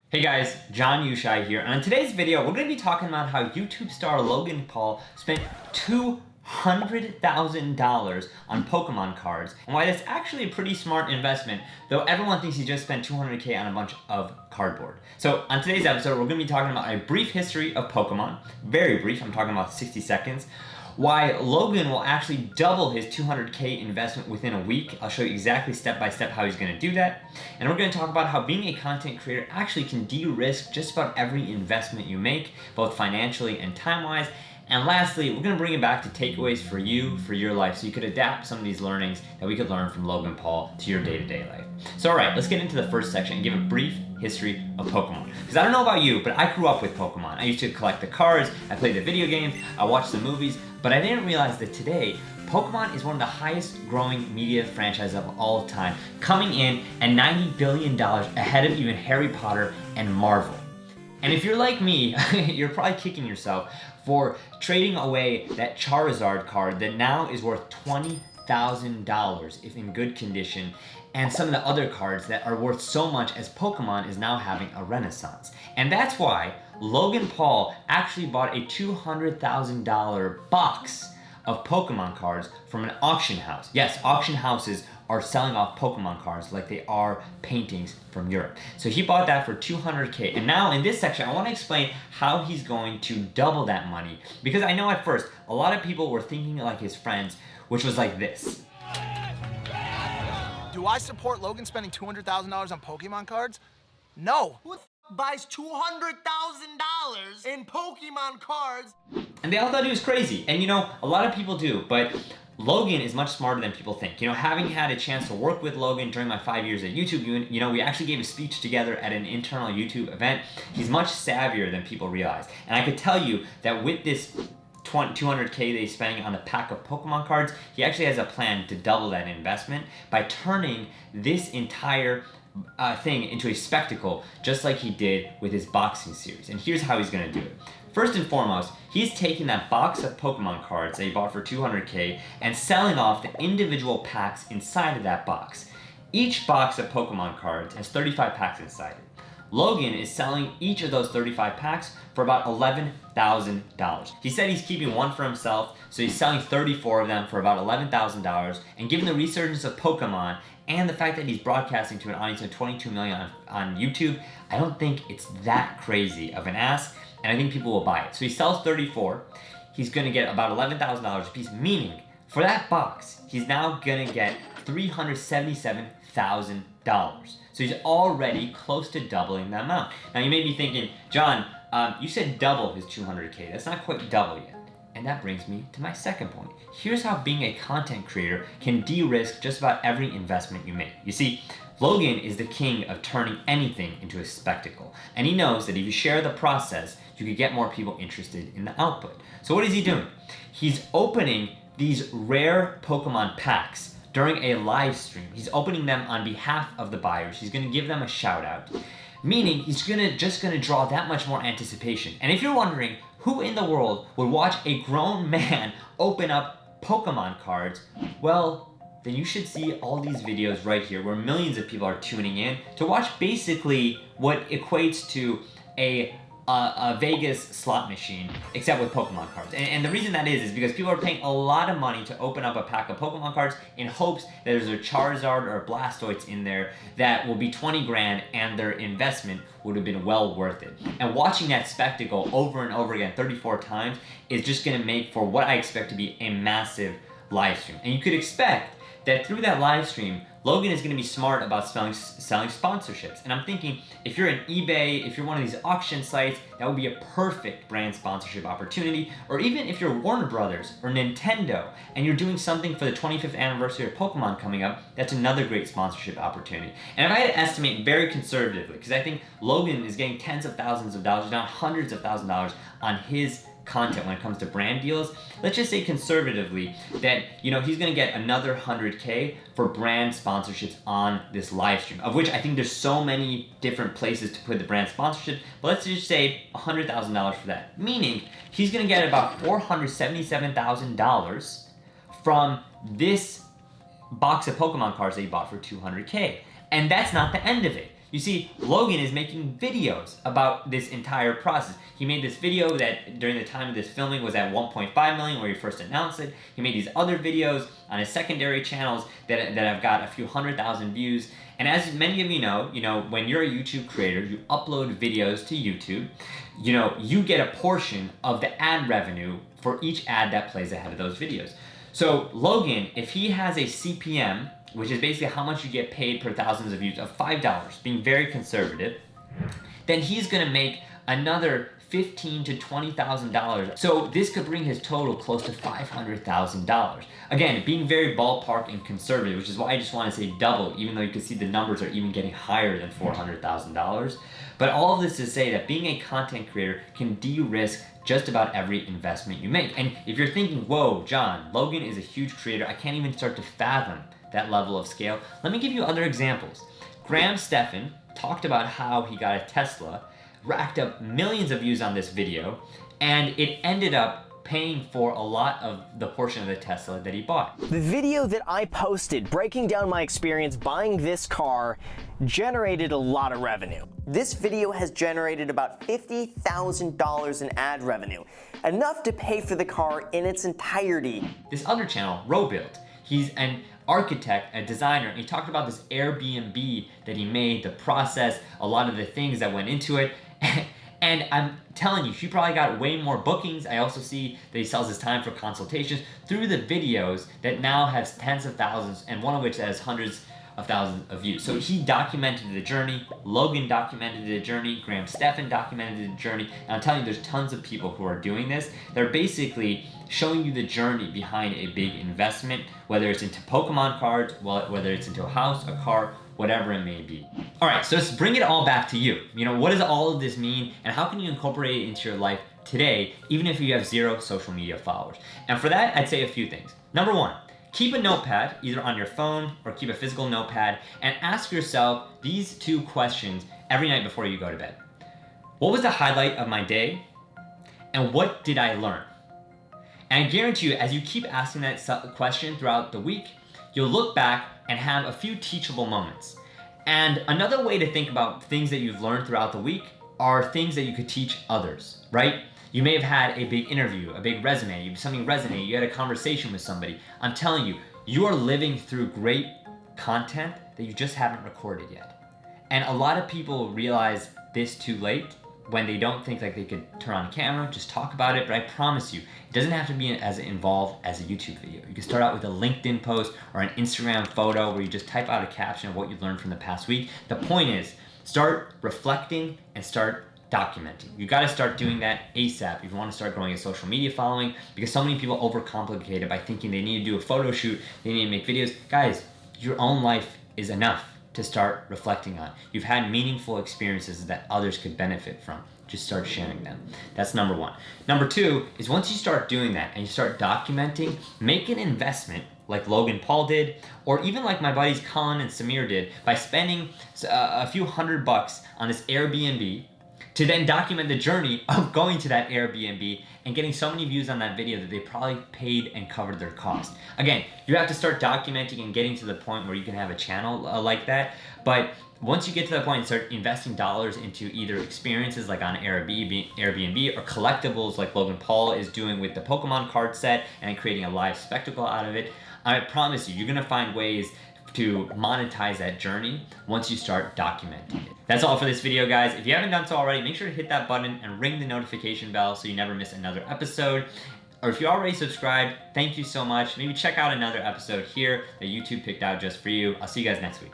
Hey guys, Youshaei here, and in today's video, we're going to be talking about how YouTube star Logan Paul spent $200,000 on Pokemon cards, and why that's actually a pretty smart investment, though everyone thinks he just spent $200K on a bunch of cardboard. So on today's episode, we're going to be talking about a brief history of Pokemon, very brief, I'm talking about 60 seconds, why Logan will actually double his $200K investment within a week. I'll show you exactly step by step how he's going to do that. And we're going to talk about how being a content creator actually can de-risk just about every investment you make, both financially and time-wise. And lastly, we're going to bring it back to takeaways for you, for your life, so you could adapt some of these learnings that we could learn from Logan Paul to your day-to-day life. So alright, let's get into the first section and give a brief history of Pokemon. Because I don't know about you, but I grew up with Pokemon. I used to collect the cards, I played the video games, I watched the movies, but I didn't realize that today, Pokemon is one of the highest growing media franchises of all time, coming in at $90 billion ahead of even Harry Potter and Marvel. And if you're like me, you're probably kicking yourself for trading away that Charizard card that now is worth $20,000 if in good condition, and some of the other cards that are worth so much as Pokemon is now having a renaissance. And that's why Logan Paul actually bought a $200,000 box of Pokemon cards from an auction house. Yes, auction houses are selling off Pokemon cards like they are paintings from Europe. So he bought that for $200K. And now in this section, I want to explain how he's going to double that money. Because I know at first, a lot of people were thinking like his friends, which was like this. Do I support Logan spending $200,000 on Pokemon cards? No. Who buys $200,000 in Pokemon cards? And they all thought he was crazy. And you know, a lot of people do, but Logan is much smarter than people think. You know, having had a chance to work with Logan during my 5 years at YouTube, you know, we actually gave a speech together at an internal YouTube event. He's much savvier than people realize. And I could tell you that with this $200K that he's spending on a pack of Pokemon cards, he actually has a plan to double that investment by turning this entire thing into a spectacle, just like he did with his boxing series. And here's how he's going to do it. First and foremost, he's taking that box of Pokemon cards that he bought for $200K and selling off the individual packs inside of that box. Each box of Pokemon cards has 35 packs inside it. Logan is selling each of those 35 packs for about $11,000. He said he's keeping one for himself, so he's selling 34 of them for about $11,000. And given the resurgence of Pokemon and the fact that he's broadcasting to an audience of 22 million on YouTube, I don't think it's that crazy of an ask, and I think people will buy it. So he sells 34. He's gonna get about $11,000 a piece, meaning for that box, he's now gonna get $377,000. So he's already close to doubling the amount. Now you may be thinking, John, you said double his $200K. That's not quite double yet. And that brings me to my second point. Here's how being a content creator can de-risk just about every investment you make. You see, Logan is the king of turning anything into a spectacle. And he knows that if you share the process, you could get more people interested in the output. So what is he doing? He's opening these rare Pokemon packs during a live stream. He's opening them on behalf of the buyers. He's gonna give them a shout out, meaning he's just gonna draw that much more anticipation. And if you're wondering who in the world would watch a grown man open up Pokemon cards, well, then you should see all these videos right here where millions of people are tuning in to watch basically what equates to a Vegas slot machine, except with Pokemon cards. And the reason that is because people are paying a lot of money to open up a pack of Pokemon cards in hopes that there's a Charizard or a Blastoise in there that will be 20 grand, and their investment would have been well worth it. And watching that spectacle over and over again 34 times is just gonna make for what I expect to be a massive live stream. And you could expect that through that live stream, Logan is going to be smart about selling sponsorships. And I'm thinking, if you're an eBay, if you're one of these auction sites, that would be a perfect brand sponsorship opportunity. Or even if you're Warner Brothers or Nintendo and you're doing something for the 25th anniversary of Pokemon coming up, that's another great sponsorship opportunity. And if I had to estimate very conservatively, because I think Logan is getting tens of thousands of dollars, not hundreds of thousands of dollars on his content when it comes to brand deals, let's just say conservatively that, you know, he's gonna get another $100K for brand sponsorships on this live stream, of which I think there's so many different places to put the brand sponsorship, but let's just say $100,000 for that, meaning he's gonna get about $477,000 from this box of Pokemon cards that he bought for $200K. And that's not the end of it. You see, Logan is making videos about this entire process. He made this video that during the time of this filming was at 1.5 million where he first announced it. He made these other videos on his secondary channels that have got a few 100,000 views. And as many of you know, when you're a YouTube creator, you upload videos to YouTube, you get a portion of the ad revenue for each ad that plays ahead of those videos. So Logan, if he has a CPM, which is basically how much you get paid per thousands of views, of $5, being very conservative, then he's gonna make another $15,000 to $20,000. So this could bring his total close to $500,000. Again, being very ballpark and conservative, which is why I just want to say double, even though you can see the numbers are even getting higher than $400,000. But all of this to say that being a content creator can de-risk just about every investment you make. And if you're thinking, whoa, John, Logan is a huge creator, I can't even start to fathom that level of scale, let me give you other examples. Graham Stephan talked about how he got a Tesla, racked up millions of views on this video, and it ended up paying for a lot of the portion of the Tesla that he bought. The video that I posted breaking down my experience buying this car generated a lot of revenue. This video has generated about $50,000 in ad revenue, enough to pay for the car in its entirety. This other channel, Robuild, he's an architect, a designer, and he talked about this Airbnb that he made, the process, a lot of the things that went into it. And I'm telling you, he probably got way more bookings. I also see that he sells his time for consultations through the videos that now has tens of thousands, and one of which has hundreds of thousands of views. So he documented the journey, Logan documented the journey, Graham Stephan documented the journey, and I'm telling you, there's tons of people who are doing this. They're basically showing you the journey behind a big investment, whether it's into Pokemon cards, whether it's into a house, a car, whatever it may be. All right, so let's bring it all back to you. What does all of this mean, and how can you incorporate it into your life today, even if you have 0 social media followers? And for that, I'd say a few things. Number one, keep a notepad, either on your phone or keep a physical notepad, and ask yourself these 2 questions every night before you go to bed. What was the highlight of my day? And what did I learn? And I guarantee you, as you keep asking that question throughout the week, you'll look back and have a few teachable moments. And another way to think about things that you've learned throughout the week are things that you could teach others, right? You may have had a big interview, a big resume, something resonated, you had a conversation with somebody. I'm telling you, you are living through great content that you just haven't recorded yet. And a lot of people realize this too late when they don't think like they could turn on a camera, just talk about it. But I promise you, it doesn't have to be as involved as a YouTube video. You can start out with a LinkedIn post or an Instagram photo where you just type out a caption of what you learned from the past week. The point is, start reflecting and start documenting. You gotta start doing that ASAP if you wanna start growing a social media following, because so many people overcomplicate it by thinking they need to do a photo shoot, they need to make videos. Guys, your own life is enough to start reflecting on. You've had meaningful experiences that others could benefit from. Just start sharing them. That's number one. Number two is once you start doing that and you start documenting, make an investment like Logan Paul did, or even like my buddies Colin and Samir did by spending a few $100 on this Airbnb to then document the journey of going to that Airbnb and getting so many views on that video that they probably paid and covered their cost. Again, you have to start documenting and getting to the point where you can have a channel like that. But once you get to that point and start investing dollars into either experiences like on Airbnb or collectibles like Logan Paul is doing with the Pokemon card set and creating a live spectacle out of it, I promise you, you're gonna find ways to monetize that journey once you start documenting it. That's all for this video, guys. If you haven't done so already, make sure to hit that button and ring the notification bell so you never miss another episode. Or if you already subscribed, thank you so much. Maybe check out another episode here that YouTube picked out just for you. I'll see you guys next week.